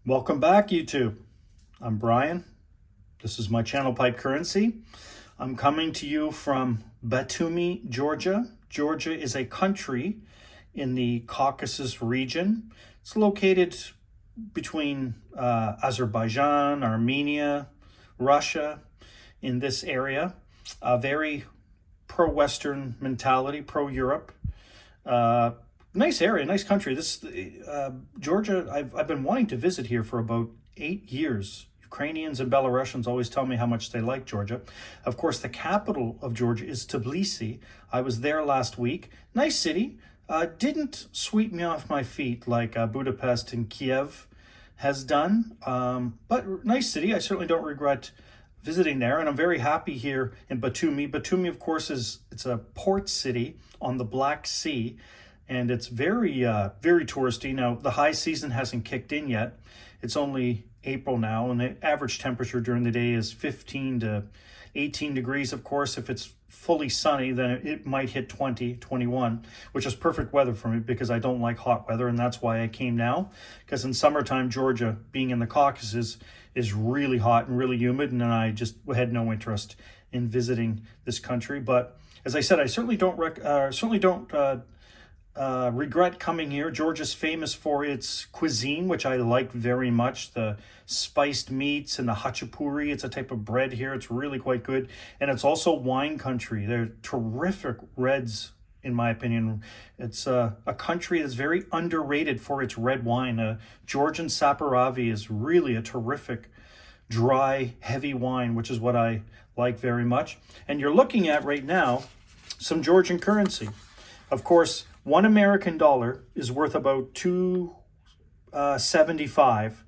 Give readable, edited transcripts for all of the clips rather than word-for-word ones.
Welcome back, YouTube. I'm Brian. This is my channel, Pipe Currency. I'm coming to you from Batumi, Georgia. Georgia is a country in the Caucasus region. It's located between Azerbaijan, Armenia, Russia, in this area. A very pro-Western mentality, pro-Europe. Nice area, nice country. This Georgia, I've been wanting to visit here for about 8 years. Ukrainians and Belarusians always tell me how much they like Georgia. Of course, the capital of Georgia is Tbilisi. I was there last week. Nice city. Didn't sweep me off my feet like Budapest and Kiev has done. But nice city. I certainly don't regret visiting there, and I'm very happy here in Batumi. Batumi, of course, it's a port city on the Black Sea. And it's very touristy. Now, the high season hasn't kicked in yet. It's only April now, and the average temperature during the day is 15 to 18 degrees. Of course, if it's fully sunny, then it might hit 20, 21, which is perfect weather for me because I don't like hot weather, and that's why I came now. Because in summertime, Georgia, being in the Caucasus, is really hot and really humid, and I just had no interest in visiting this country. But as I said, I certainly don't regret coming here. Georgia's famous for its cuisine, which I like very much. The spiced meats and the hachapuri. It's a type of bread here. It's really quite good. And it's also wine country. They're terrific reds, in my opinion. It's a country that's very underrated for its red wine. Georgian Saperavi is really a terrific, dry, heavy wine, which is what I like very much. And you're looking at right now some Georgian currency. Of course, $1 American is worth about 275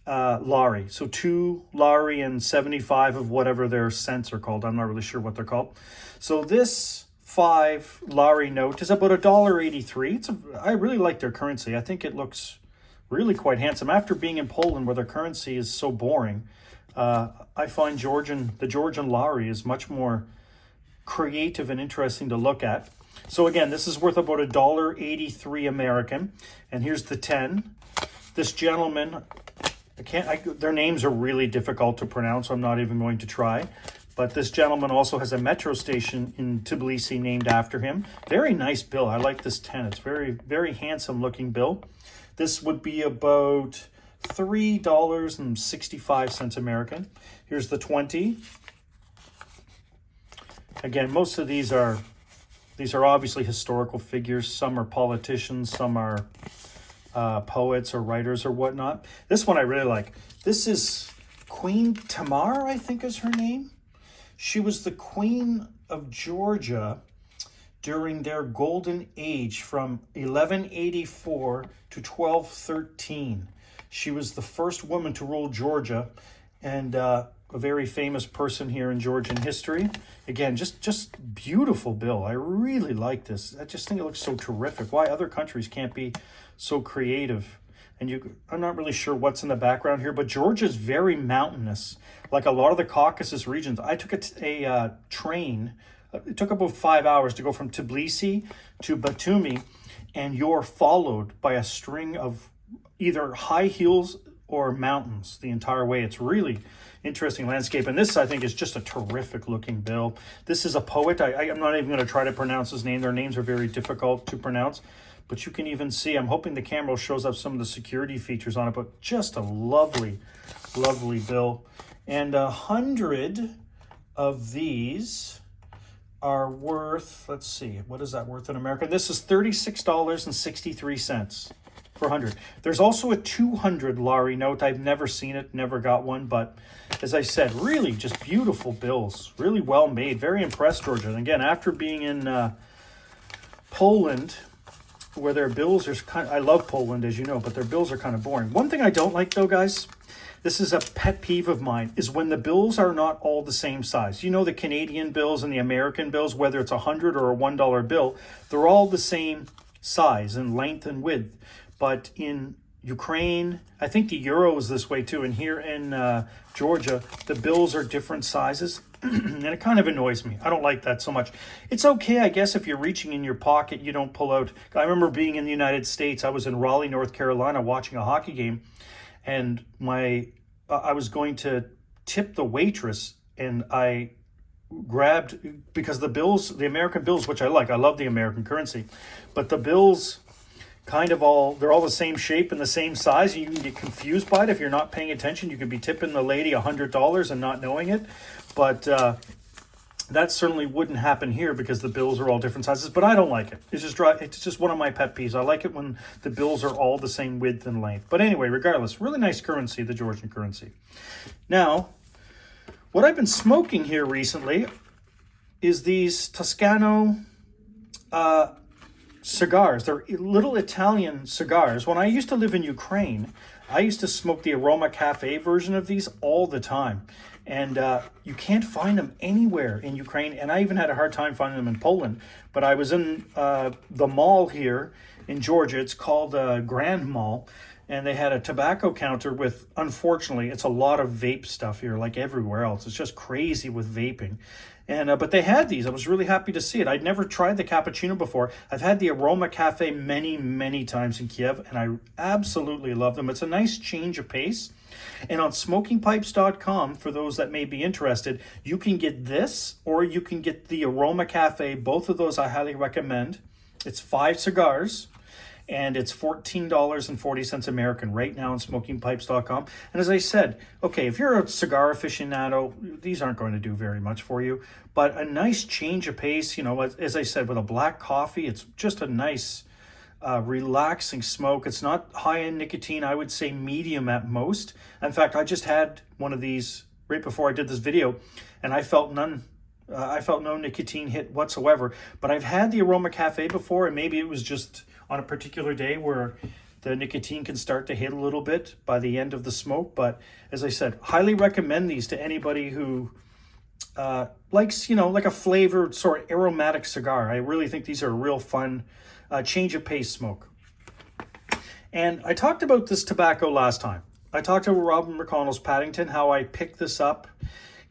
Lari. So 2 Lari and 75 of whatever their cents are called. I'm not really sure what they're called. So this 5 Lari note is about $1.83. I really like their currency. I think it looks really quite handsome. After being in Poland, where their currency is so boring, I find the Georgian Lari is much more creative and interesting to look at. So again, this is worth about $1.83 American. And here's the 10. This gentleman, their names are really difficult to pronounce, so I'm not even going to try. But this gentleman also has a metro station in Tbilisi named after him. Very nice bill. I like this 10. It's very, very handsome looking bill. This would be about $3.65 American. Here's the 20. Again, most of these are obviously historical figures. Some are politicians, some are poets or writers or whatnot. This one I really like. This is Queen Tamar, I think is her name. She was the Queen of Georgia during their golden age from 1184 to 1213. She was the first woman to rule Georgia, and a very famous person here in Georgian history. Again, just beautiful bill. I really like this. I just think it looks so terrific. Why other countries can't be so creative. And I'm not really sure what's in the background here, but Georgia's very mountainous. Like a lot of the Caucasus regions. I took a train. It took about 5 hours to go from Tbilisi to Batumi, and you're followed by a string of either high hills or mountains the entire way. It's really interesting landscape. And this, I think, is just a terrific looking bill. This is a poet. I'm not even going to try to pronounce his name. Their names are very difficult to pronounce. But you can even see, I'm hoping the camera shows up some of the security features on it, but just a lovely, lovely bill. And 100 of these are worth, let's see, what is that worth in America? This is $36.63. for 100. There's also a 200 Lari note. I've never seen it, never got one, but as I said, really just beautiful bills, really well made. Very impressed, Georgia. And again, after being in Poland, where their bills are I love Poland, as you know, but their bills are kind of boring. One thing I don't like, though, guys, this is a pet peeve of mine, is when the bills are not all the same size. You know, the Canadian bills and the American bills, whether it's a $100 or a $1 bill, they're all the same size and length and width. But in Ukraine, I think the euro is this way too. And here in Georgia, the bills are different sizes. And it kind of annoys me. I don't like that so much. It's okay, I guess, if you're reaching in your pocket, you don't pull out. I remember being in the United States. I was in Raleigh, North Carolina, watching a hockey game. and I was going to tip the waitress, and I grabbed, because the bills, the American bills, which I love the American currency, but the bills kind of they're all the same shape and the same size, and you can get confused by it if you're not paying attention. You could be tipping the lady $100 and not knowing it, but that certainly wouldn't happen here because the bills are all different sizes. But I don't like it. It's just one of my pet peeves. I like it when the bills are all the same width and length. But anyway, regardless, really nice currency, the Georgian currency. Now, what I've been smoking here recently is these Toscano cigars. They're little Italian cigars. When I used to live in Ukraine, I used to smoke the Aroma Cafe version of these all the time. And you can't find them anywhere in Ukraine. And I even had a hard time finding them in Poland. But I was in the mall here in Georgia. It's called Grand Mall. And they had a tobacco counter with, unfortunately, it's a lot of vape stuff here, like everywhere else. It's just crazy with vaping. And but they had these. I was really happy to see it. I'd never tried the cappuccino before. I've had the Aroma Cafe many, many times in Kiev, and I absolutely love them. It's a nice change of pace. And on smokingpipes.com, for those that may be interested, you can get this or you can get the Aroma Cafe. Both of those I highly recommend. It's 5 cigars. And it's $14.40 American right now on smokingpipes.com. And as I said, okay, if you're a cigar aficionado, these aren't going to do very much for you. But a nice change of pace, you know, as I said, with a black coffee, it's just a nice, relaxing smoke. It's not high in nicotine. I would say medium at most. In fact, I just had one of these right before I did this video, and I felt none. I felt no nicotine hit whatsoever. But I've had the Aroma Cafe before, and maybe it was just on a particular day where the nicotine can start to hit a little bit by the end of the smoke. But as I said, highly recommend these to anybody who likes, you know, like a flavored sort of aromatic cigar. I really think these are a real fun change of pace smoke. And I talked about this tobacco last time. I talked about Robert McConnell's Paddington, how I picked this up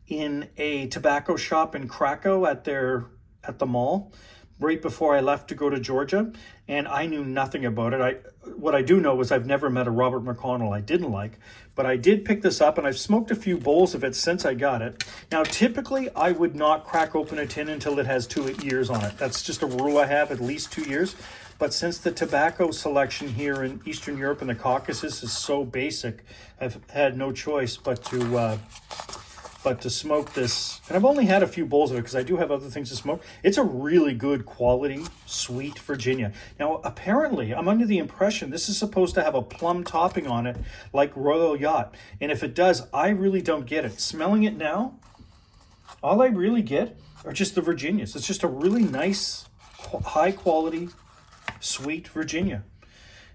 in a tobacco shop in Krakow at the mall right before I left to go to Georgia, and I knew nothing about it. What I do know is I've never met a Robert McConnell I didn't like, but I did pick this up, and I've smoked a few bowls of it since I got it. Now, typically, I would not crack open a tin until it has 2 years on it. That's just a rule I have, at least 2 years. But since the tobacco selection here in Eastern Europe and the Caucasus is so basic, I've had no choice but to smoke this. And I've only had a few bowls of it because I do have other things to smoke. It's a really good quality, sweet Virginia. Now, apparently, I'm under the impression this is supposed to have a plum topping on it like Royal Yacht. And if it does, I really don't get it. Smelling it now, all I really get are just the Virginias. It's just a really nice, high quality, sweet Virginia.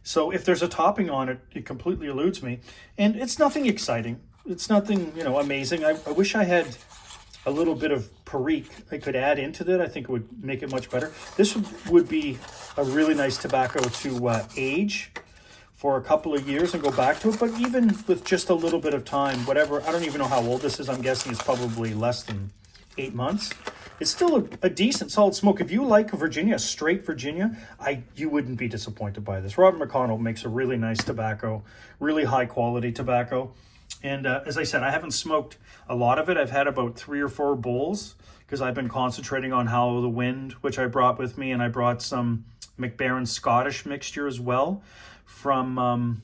So if there's a topping on it, it completely eludes me. And it's nothing exciting. It's nothing, you know, amazing. I wish I had a little bit of Perique I could add into that. I think it would make it much better. This would be a really nice tobacco to age for a couple of years and go back to it. But even with just a little bit of time, whatever, I don't even know how old this is. I'm guessing it's probably less than 8 months. It's still a decent, solid smoke. If you like Virginia, straight Virginia, you wouldn't be disappointed by this. Robert McConnell makes a really nice tobacco, really high quality tobacco. And as I said, I haven't smoked a lot of it. I've had about 3 or 4 bowls because I've been concentrating on Hallow the Wind, which I brought with me. And I brought some McBaron Scottish mixture as well from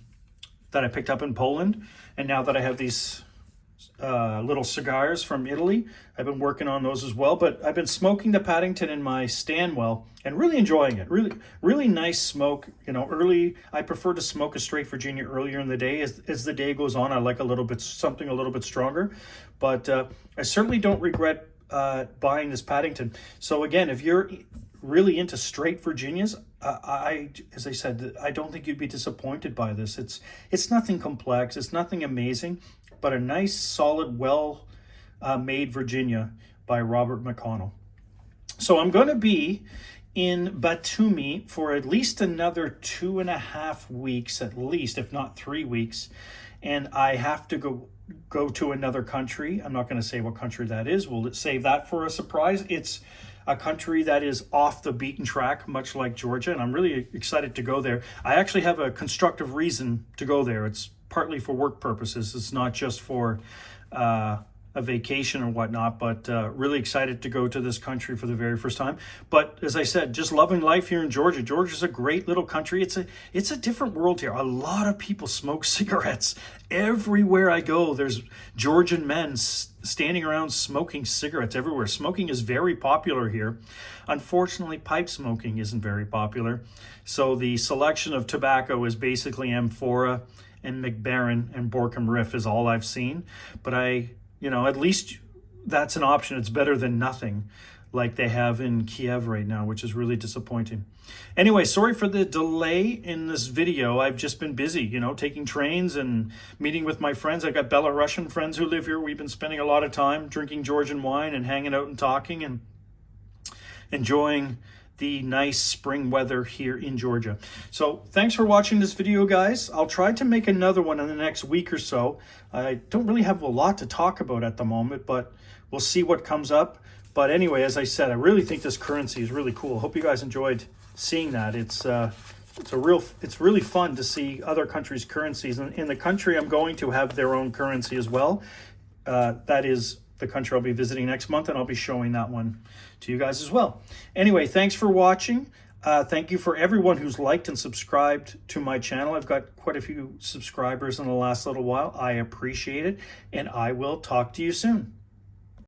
that I picked up in Poland. And now that I have these little cigars from Italy, I've been working on those as well. But I've been smoking the Paddington in my Stanwell and really enjoying it. Really, really nice smoke. You know, I prefer to smoke a straight Virginia earlier in the day. As the day goes on, I like something a little bit stronger. But I certainly don't regret buying this Paddington. So again, if you're really into straight Virginias, as I said, I don't think you'd be disappointed by this. It's nothing complex. It's nothing amazing, but a nice, solid, well-made Virginia by Robert McConnell. So I'm going to be in Batumi for at least another 2.5 weeks, at least, if not 3 weeks. And I have to go to another country. I'm not going to say what country that is. We'll save that for a surprise. It's a country that is off the beaten track, much like Georgia, and I'm really excited to go there. I actually have a constructive reason to go there. It's partly for work purposes. It's not just for a vacation or whatnot, but really excited to go to this country for the very first time. But as I said, just loving life here in Georgia. Georgia's a great little country. It's a different world here. A lot of people smoke cigarettes. Everywhere I go, there's Georgian men standing around smoking cigarettes everywhere. Smoking is very popular here. Unfortunately, pipe smoking isn't very popular. So the selection of tobacco is basically Amphora and McBaron and Borkum Riff is all I've seen. But at least that's an option. It's better than nothing like they have in Kiev right now, which is really disappointing. Anyway, sorry for the delay in this video. I've just been busy, taking trains and meeting with my friends. I've got Belarusian friends who live here. We've been spending a lot of time drinking Georgian wine and hanging out and talking and enjoying the nice spring weather here in Georgia. So thanks for watching this video, guys. I'll try to make another one in the next week or so. I don't really have a lot to talk about at the moment, but we'll see what comes up. But anyway, as I said, I really think this currency is really cool. Hope you guys enjoyed seeing that. It's really fun to see other countries' currencies. And in the country I'm going to have their own currency as well. That is the country I'll be visiting next month, and I'll be showing that one to you guys as well. Anyway, thanks for watching. Thank you for everyone who's liked and subscribed to my channel. I've got quite a few subscribers in the last little while. I appreciate it, and I will talk to you soon.